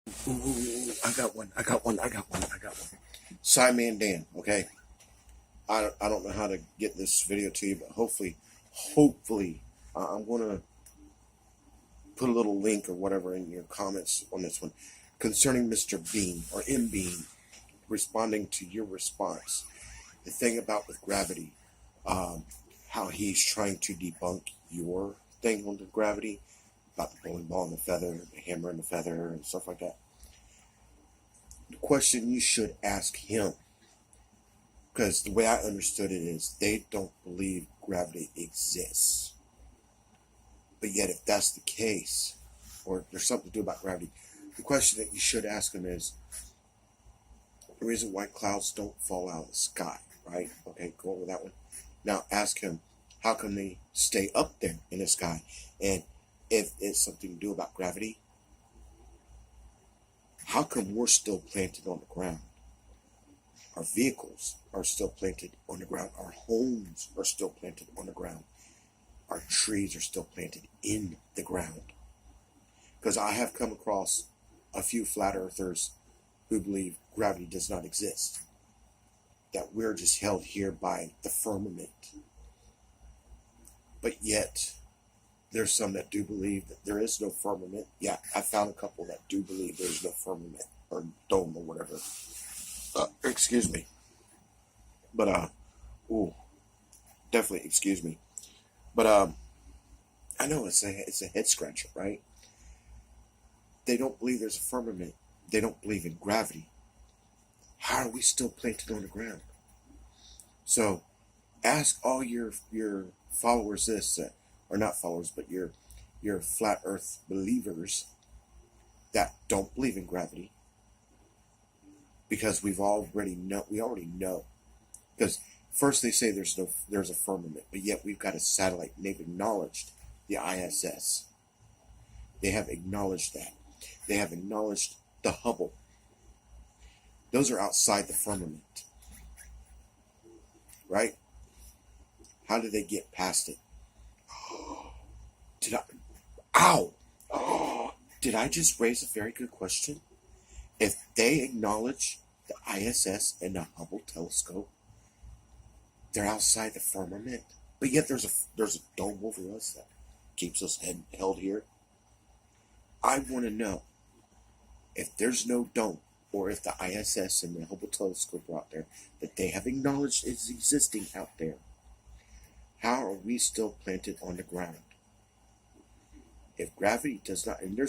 Ooh, I got one. SciMan Dan, okay? I don't know how to get this video to you, but hopefully, I'm going to put a little link or whatever in your comments on this one concerning Mr. Bean or M. Bean responding to your response. The thing about with gravity, how he's trying to debunk your thing on the gravity, about the bowling ball and the feather, the hammer and the feather, and stuff like that. The question you should ask him, because the way I understood it is they don't believe gravity exists. But yet, if that's the case, or there's something to do about gravity, the question that you should ask him is the reason why clouds don't fall out of the sky, right? Okay, go over that one. Now ask him, how come they stay up there in the sky? And if it's something to do about gravity, how come we're still planted on the ground? Our vehicles are still planted on the ground. Our homes are still planted on the ground. Our trees are still planted in the ground. Because I have come across a few flat earthers who believe gravity does not exist. That we're just held here by the firmament. But yet, there's some that do believe that there is no firmament. Yeah, I found a couple that do believe there's no firmament or dome or whatever. Excuse me. But, definitely excuse me. But, I know it's a head scratcher, right? They don't believe there's a firmament. They don't believe in gravity. How are we still planted on the ground? So, ask all your followers this, or not followers, but your flat Earth believers that don't believe in gravity, because we already know. Because first they say there's a firmament, but yet we've got a satellite, and they've acknowledged the ISS. They have acknowledged that. They have acknowledged the Hubble. Those are outside the firmament, right? How did they get past it? Did I just raise a very good question? If they acknowledge the ISS and the Hubble telescope, they're outside the firmament. But yet there's a dome over us that keeps us held here. I want to know, if there's no dome, or if the ISS and the Hubble telescope are out there, that they have acknowledged is existing out there, how are we still planted on the ground? If gravity does not, and you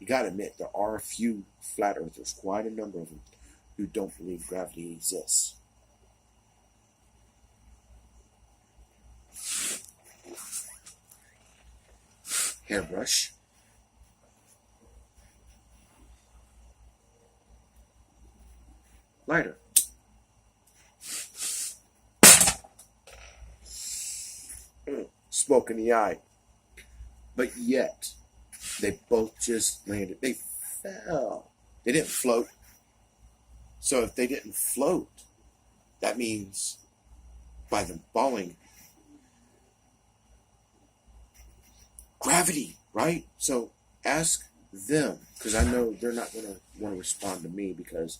got to admit, there are a few flat earthers, quite a number of them, who don't believe gravity exists. Hairbrush. Lighter. Smoke in the eye. But yet, they both just landed. They fell. They didn't float. So if they didn't float, that means by them falling, gravity, right? So ask them, because I know they're not going to want to respond to me, because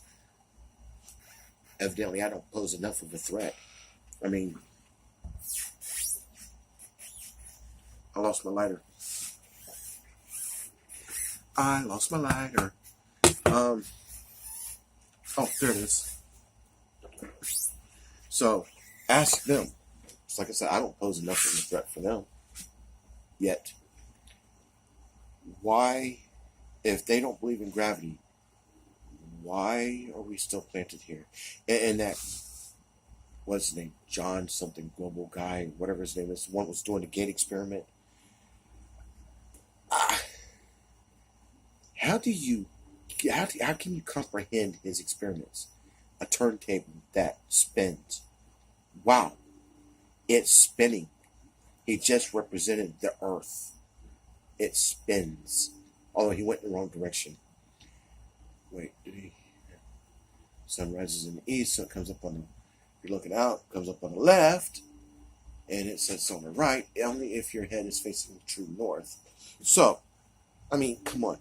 evidently I don't pose enough of a threat. I mean, I lost my lighter. Oh, there it is. So, ask them. Just like I said, I don't pose enough of a threat for them. Yet, why, if they don't believe in gravity, why are we still planted here? And that, what's his name? John something, global guy, whatever his name is, one was doing the gate experiment. How can you comprehend his experiments? A turntable that spins. Wow, it's spinning. He just represented the earth. It spins. Although he went in the wrong direction. Wait, did he? Sun rises in the east, so it comes up on you're looking out, comes up on the left, and it sets on the right, only if your head is facing true north. So, I mean, come on.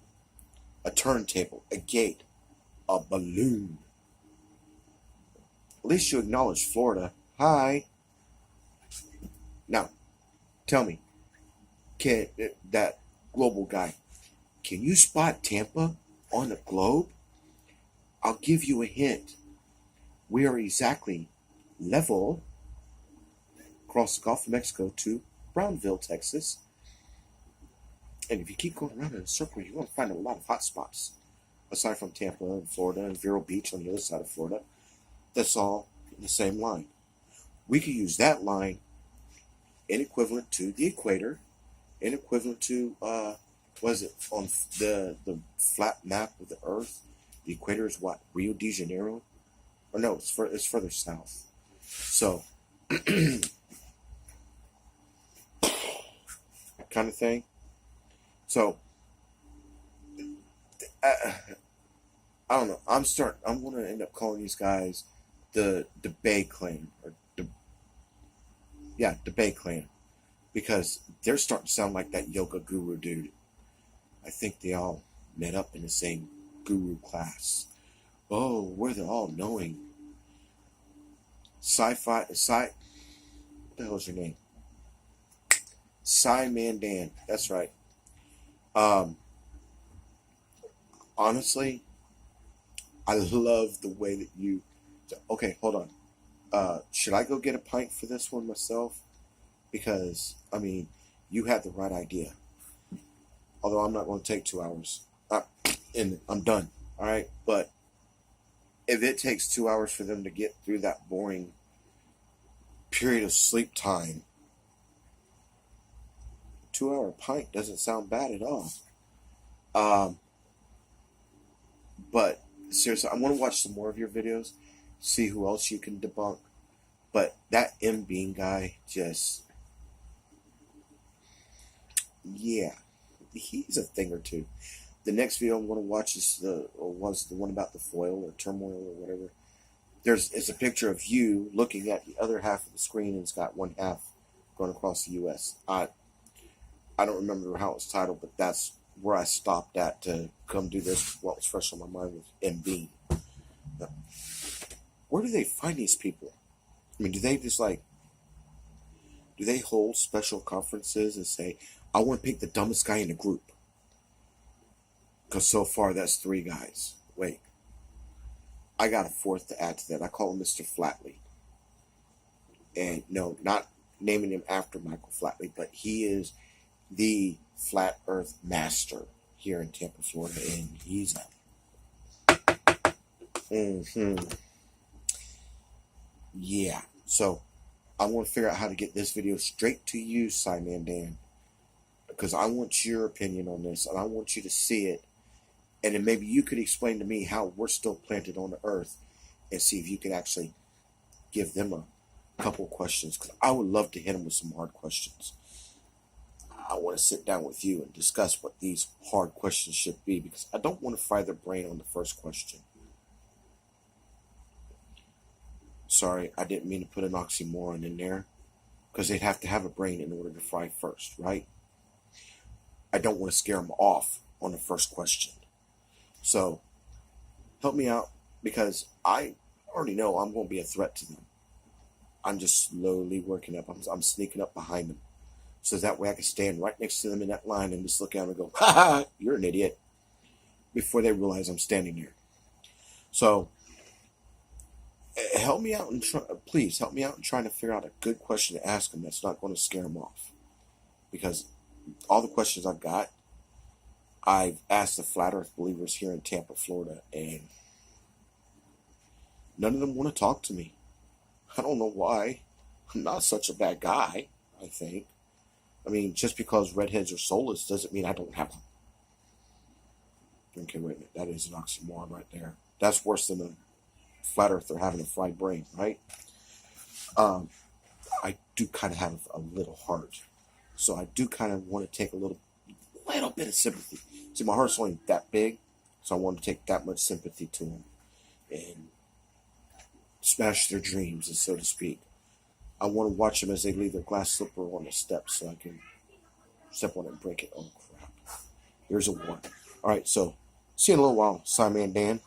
A turntable, a gate, a balloon. At least you acknowledge Florida. Hi. Now, tell me, can that global guy, can you spot Tampa on the globe? I'll give you a hint. We are exactly level across the Gulf of Mexico to Brownville, Texas. And if you keep going around in a circle, you're going to find a lot of hot spots. Aside from Tampa and Florida and Vero Beach on the other side of Florida, that's all in the same line. We could use that line in equivalent to the equator, in equivalent to, what is it, on the flat map of the Earth? The equator is what? Rio de Janeiro? Or no, it's further south. So, kind of thing. So, I don't know. I'm going to end up calling these guys the Bay Clan, or the Bay Clan, because they're starting to sound like that yoga guru dude. I think they all met up in the same guru class. Oh, where they're all knowing. What the hell is your name? SciMan Dan. That's right. Honestly, I love the way that you. Okay, hold on. Should I go get a pint for this one myself? Because, I mean, you had the right idea. Although I'm not going to take 2 hours. And I'm done. All right? But if it takes 2 hours for them to get through that boring period of sleep time, 2 hour pint doesn't sound bad at all. But seriously, I'm going to watch some more of your videos, see who else you can debunk. But that M Bean guy, just, yeah, he's a thing or two. The next video I'm going to watch was the one about the foil or turmoil or whatever. It's a picture of you looking at the other half of the screen, and it's got one half going across the U.S. I don't remember how it was titled, but that's where I stopped at to come do this. What was fresh on my mind was M Bean. Where do they find these people? I mean, do they hold special conferences and say, I want to pick the dumbest guy in the group? Because so far that's 3 guys. Wait. I got a 4th to add to that. I call him Mr. Flatley. And no, not naming him after Michael Flatley, but he is the flat earth master here in Tampa, Florida. And he's yeah. So I want to figure out how to get this video straight to you, SciMan Dan, because I want your opinion on this, and I want you to see it. And then maybe you could explain to me how we're still planted on the earth, and see if you could actually give them a couple questions, because I would love to hit them with some hard questions. I want to sit down with you and discuss what these hard questions should be, because I don't want to fry their brain on the first question. Sorry, I didn't mean to put an oxymoron in there, because they'd have to have a brain in order to fry first, right? I don't want to scare them off on the first question. So, help me out, because I already know I'm going to be a threat to them. I'm just slowly working up. I'm sneaking up behind them. So that way I can stand right next to them in that line and just look at them and go, ha ha, you're an idiot, before they realize I'm standing there. So, help me out, and please help me out in trying to figure out a good question to ask them that's not going to scare them off. Because all the questions I've got, I've asked the flat earth believers here in Tampa, Florida, and none of them want to talk to me. I don't know why. I'm not such a bad guy, I think. I mean, just because redheads are soulless doesn't mean I don't have them. Okay, wait a minute. That is an oxymoron right there. That's worse than a flat earther having a fried brain, right? I do kind of have a little heart. So I do kind of want to take a little bit of sympathy. See, my heart's only that big, so I want to take that much sympathy to them and smash their dreams, so to speak. I want to watch them as they leave their glass slipper on the steps so I can step on it and break it. Oh, crap. There's a 1. All right, so See you in a little while, SciMan Dan.